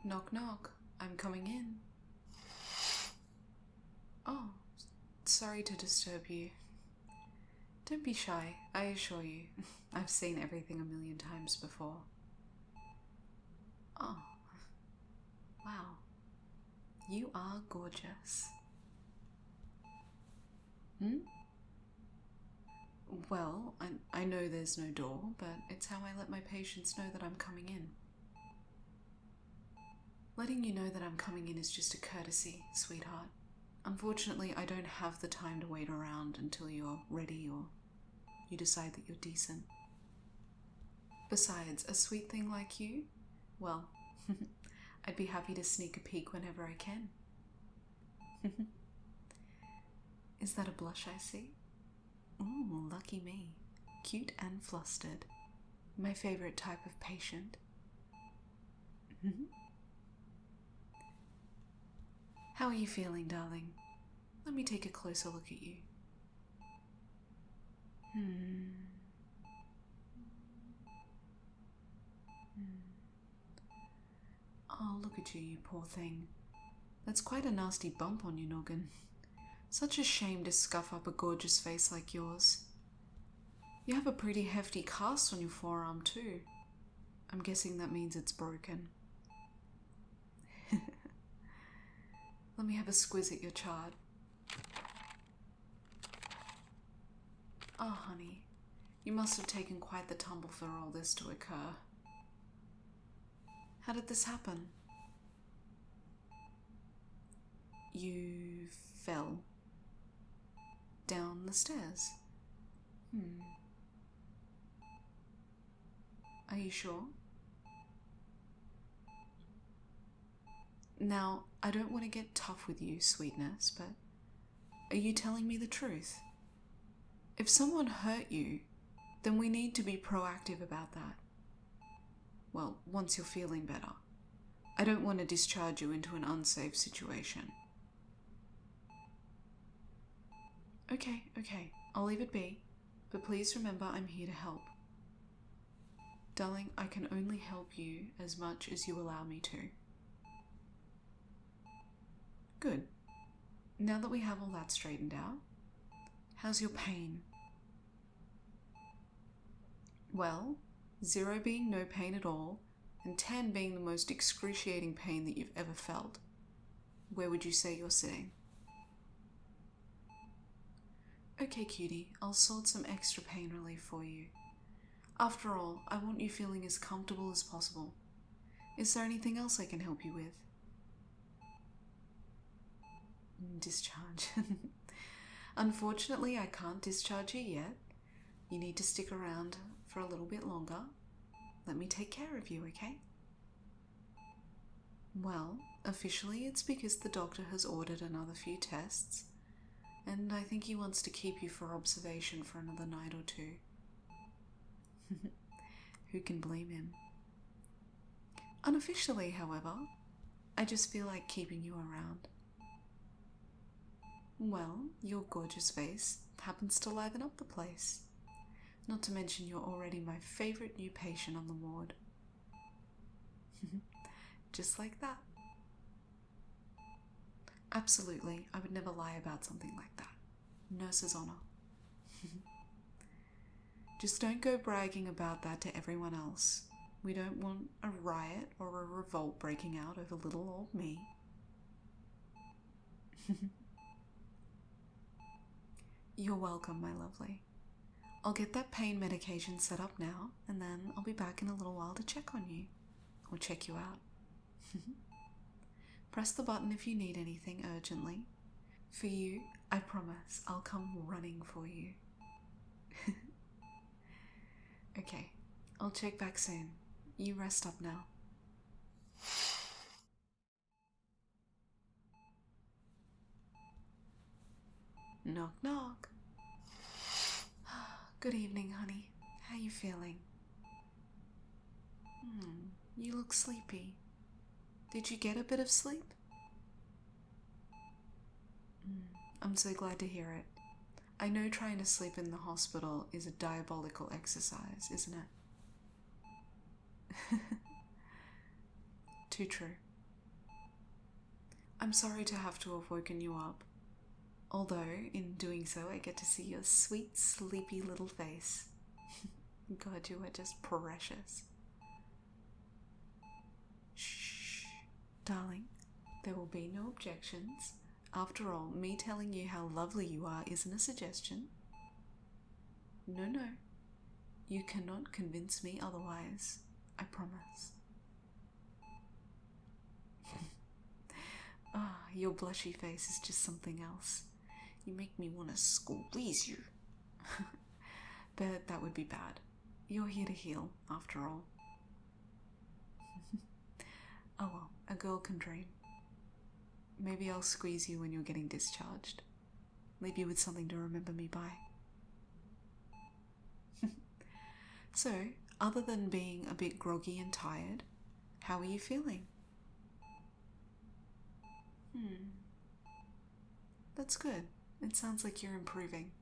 Knock knock, I'm coming in. Oh, sorry to disturb you. Don't be shy, I assure you. I've seen everything a million times before. Oh, wow. You are gorgeous. Well, I know there's no door, but it's how I let my patients know that I'm coming in. Letting you know that I'm coming in is just a courtesy, sweetheart. Unfortunately, I don't have the time to wait around until you're ready or you decide that you're decent. Besides, a sweet thing like you, well, I'd be happy to sneak a peek whenever I can. Is that a blush I see? Ooh, lucky me. Cute and flustered. My favorite type of patient. How are you feeling, darling? Let me take a closer look at you. Oh, look at you, you poor thing. That's quite a nasty bump on your noggin. Such a shame to scuff up a gorgeous face like yours. You have a pretty hefty cast on your forearm too. I'm guessing that means it's broken. Let me have a squiz at your chart. Oh, honey, you must have taken quite the tumble for all this to occur. How did this happen? You fell down the stairs. Are you sure? Now, I don't want to get tough with you, sweetness, but are you telling me the truth? If someone hurt you, then we need to be proactive about that. Well, once you're feeling better. I don't want to discharge you into an unsafe situation. Okay, I'll leave it be, but please remember I'm here to help. Darling, I can only help you as much as you allow me to. Good. Now that we have all that straightened out, how's your pain? Well, 0 being no pain at all, and 10 being the most excruciating pain that you've ever felt. Where would you say you're sitting? Okay, cutie, I'll sort some extra pain relief for you. After all, I want you feeling as comfortable as possible. Is there anything else I can help you with? Discharge. Unfortunately, I can't discharge you yet. You need to stick around for a little bit longer. Let me take care of you, okay? Well, officially it's because the doctor has ordered another few tests, and I think he wants to keep you for observation for another night or two. Who can blame him? Unofficially, however, I just feel like keeping you around. Well, your gorgeous face happens to liven up the place. Not to mention you're already my favorite new patient on the ward. Just like that. Absolutely, I would never lie about something like that. Nurse's honor. Just don't go bragging about that to everyone else. We don't want a riot or a revolt breaking out over little old me. You're welcome, my lovely. I'll get that pain medication set up now, and then I'll be back in a little while to check on you. Or check you out. Press the button if you need anything urgently. For you, I promise I'll come running for you. Okay, I'll check back soon. You rest up now. Knock knock. Good evening, honey. How you feeling? You look sleepy. Did you get a bit of sleep? I'm so glad to hear it. I know trying to sleep in the hospital is a diabolical exercise, isn't it? Too true. I'm sorry to have to have woken you up. Although, in doing so, I get to see your sweet, sleepy little face. God, you are just precious. Shh, darling, there will be no objections. After all, me telling you how lovely you are isn't a suggestion. No, you cannot convince me otherwise, I promise. Your blushy face is just something else. You make me want to squeeze you. But that would be bad. You're here to heal, after all. Oh well, a girl can dream. Maybe I'll squeeze you when you're getting discharged. Leave you with something to remember me by. So, other than being a bit groggy and tired, how are you feeling? That's good. It sounds like you're improving.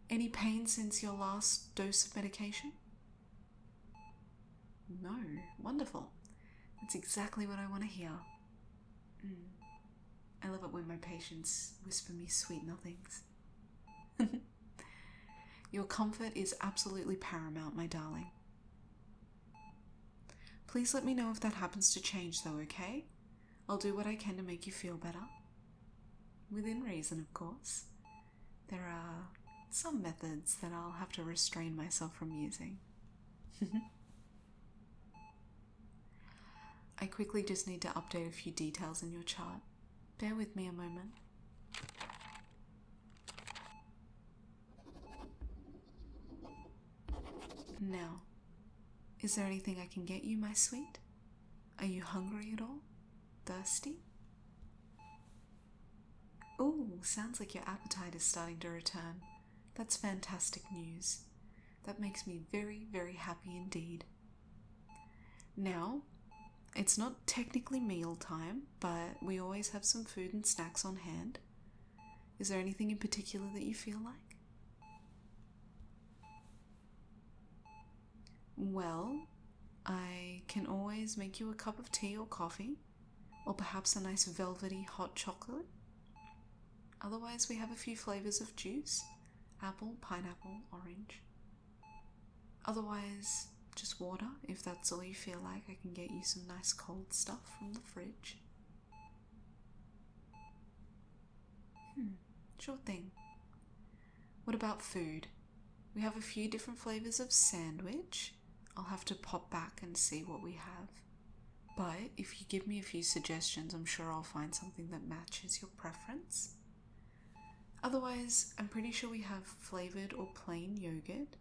Any pain since your last dose of medication? No. Wonderful. That's exactly what I want to hear. I love it when my patients whisper me sweet nothings. Your comfort is absolutely paramount, my darling. Please let me know if that happens to change though, okay? I'll do what I can to make you feel better. Within reason, of course. There are some methods that I'll have to restrain myself from using. I quickly just need to update a few details in your chart. Bear with me a moment. Now, is there anything I can get you, my sweet? Are you hungry at all? Thirsty? Ooh, sounds like your appetite is starting to return. That's fantastic news. That makes me very, very happy indeed. Now, it's not technically meal time, but we always have some food and snacks on hand. Is there anything in particular that you feel like? Well, I can always make you a cup of tea or coffee, or perhaps a nice velvety hot chocolate. Otherwise, we have a few flavors of juice: apple, pineapple, orange. Otherwise, just water, if that's all you feel like. I can get you some nice cold stuff from the fridge. Sure thing. What about food? We have a few different flavors of sandwich. I'll have to pop back and see what we have. But if you give me a few suggestions, I'm sure I'll find something that matches your preference. Otherwise, I'm pretty sure we have flavored or plain yogurt.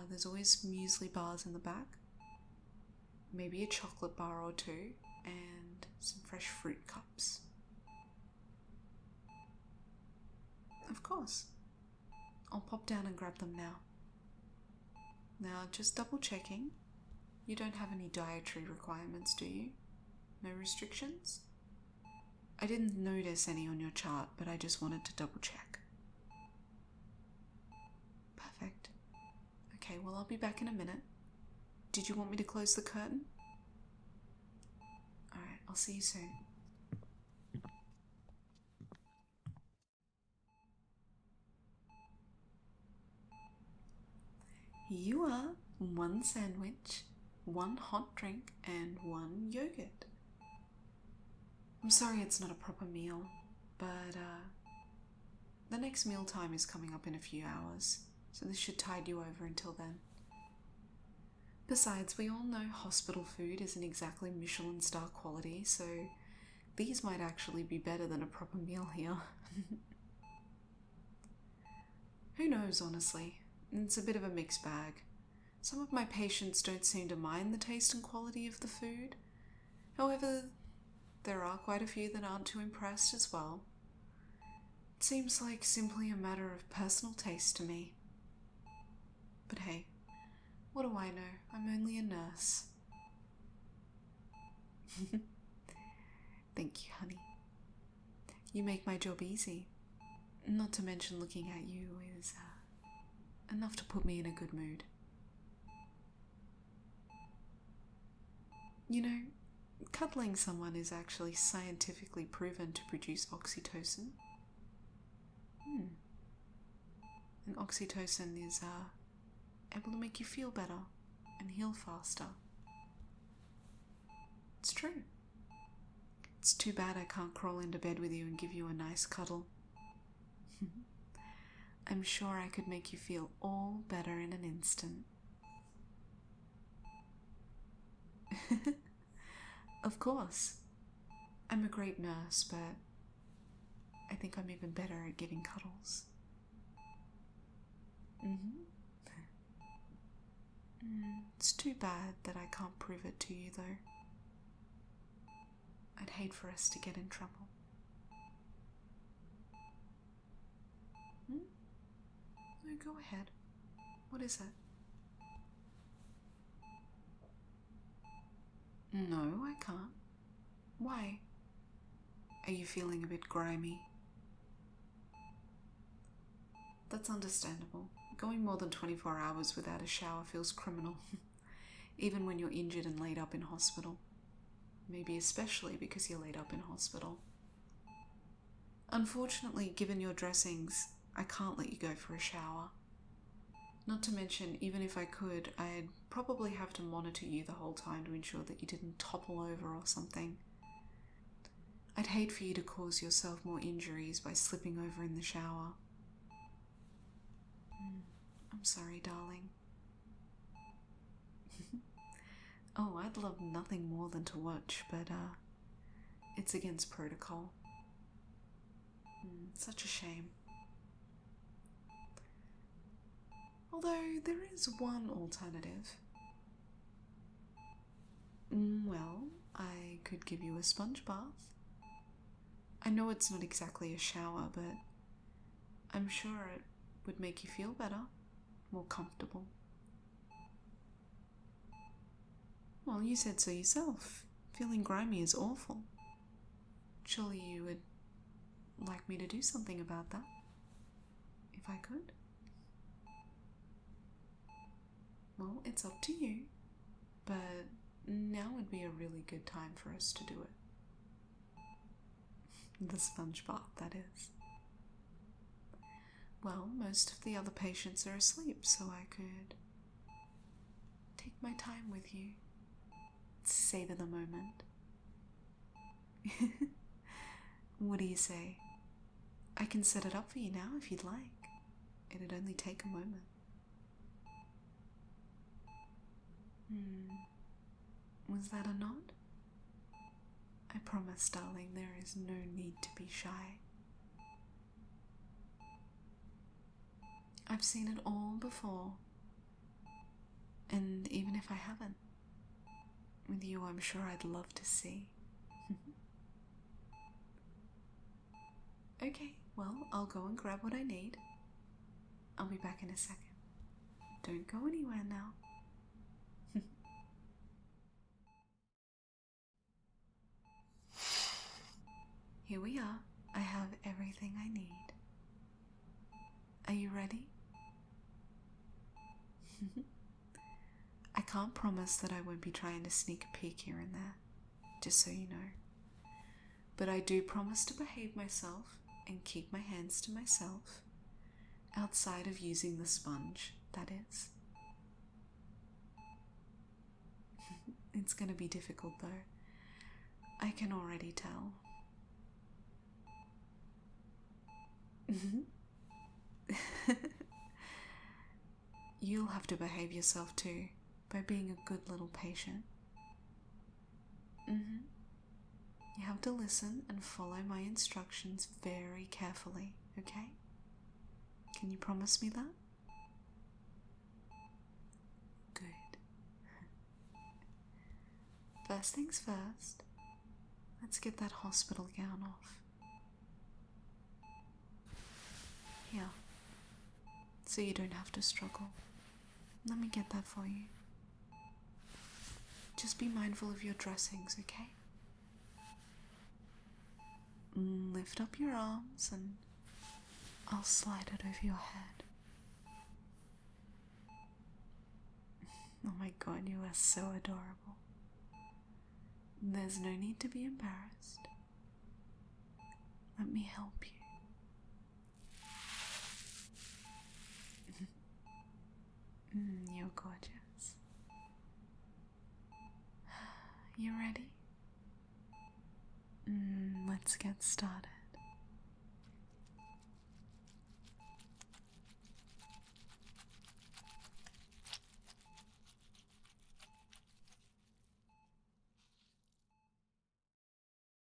There's always muesli bars in the back. Maybe a chocolate bar or two, and some fresh fruit cups. Of course. I'll pop down and grab them now. Now, just double checking. You don't have any dietary requirements, do you? No restrictions? I didn't notice any on your chart, but I just wanted to double check. Perfect. Okay, well, I'll be back in a minute. Did you want me to close the curtain? Alright, I'll see you soon. You are 1 sandwich, 1 hot drink, and 1 yogurt. I'm sorry it's not a proper meal, but the next meal time is coming up in a few hours, so this should tide you over until then. Besides, we all know hospital food isn't exactly Michelin star quality, so these might actually be better than a proper meal here. Who knows, honestly? It's a bit of a mixed bag. Some of my patients don't seem to mind the taste and quality of the food. However, there are quite a few that aren't too impressed as well. It seems like simply a matter of personal taste to me. But hey, what do I know? I'm only a nurse. Thank you, honey. You make my job easy. Not to mention looking at you is enough to put me in a good mood. You know, Cuddling someone is actually scientifically proven to produce oxytocin. And oxytocin is able to make you feel better and heal faster. It's true. It's too bad I can't crawl into bed with you and give you a nice cuddle. I'm sure I could make you feel all better in an instant. Of course. I'm a great nurse, but I think I'm even better at giving cuddles. It's too bad that I can't prove it to you, though. I'd hate for us to get in trouble. No, go ahead. What is it? No, I can't. Why? Are you feeling a bit grimy? That's understandable. Going more than 24 hours without a shower feels criminal, even when you're injured and laid up in hospital. Maybe especially because you're laid up in hospital. Unfortunately, given your dressings, I can't let you go for a shower. Not to mention, even if I could, I'd probably have to monitor you the whole time to ensure that you didn't topple over or something. I'd hate for you to cause yourself more injuries by slipping over in the shower. I'm sorry, darling. Oh, I'd love nothing more than to watch, but it's against protocol. Such a shame. Although there is one alternative. Well, I could give you a sponge bath. I know it's not exactly a shower, but I'm sure it would make you feel better, more comfortable. Well, you said so yourself. Feeling grimy is awful. Surely you would like me to do something about that, if I could? Well, it's up to you, but now would be a really good time for us to do it. The sponge bath, that is. Well, most of the other patients are asleep, so I could take my time with you. Savor the moment. What do you say? I can set it up for you now if you'd like. It'd only take a moment. Was that a nod? I promise, darling, there is no need to be shy. I've seen it all before. And even if I haven't, with you I'm sure I'd love to see. Okay, well, I'll go and grab what I need. I'll be back in a second. Don't go anywhere now. Here we are. I have everything I need. Are you ready? I can't promise that I won't be trying to sneak a peek here and there, just so you know. But I do promise to behave myself and keep my hands to myself, outside of using the sponge, that is. It's going to be difficult though. I can already tell. You'll have to behave yourself too, by being a good little patient. You have to listen and follow my instructions very carefully, okay? Can you promise me that? Good. First things first, let's get that hospital gown off. Here, so you don't have to struggle. Let me get that for you. Just be mindful of your dressings, okay? Lift up your arms and I'll slide it over your head. Oh my god, you are so adorable. There's no need to be embarrassed. Let me help you. You're gorgeous. You ready? Let's get started.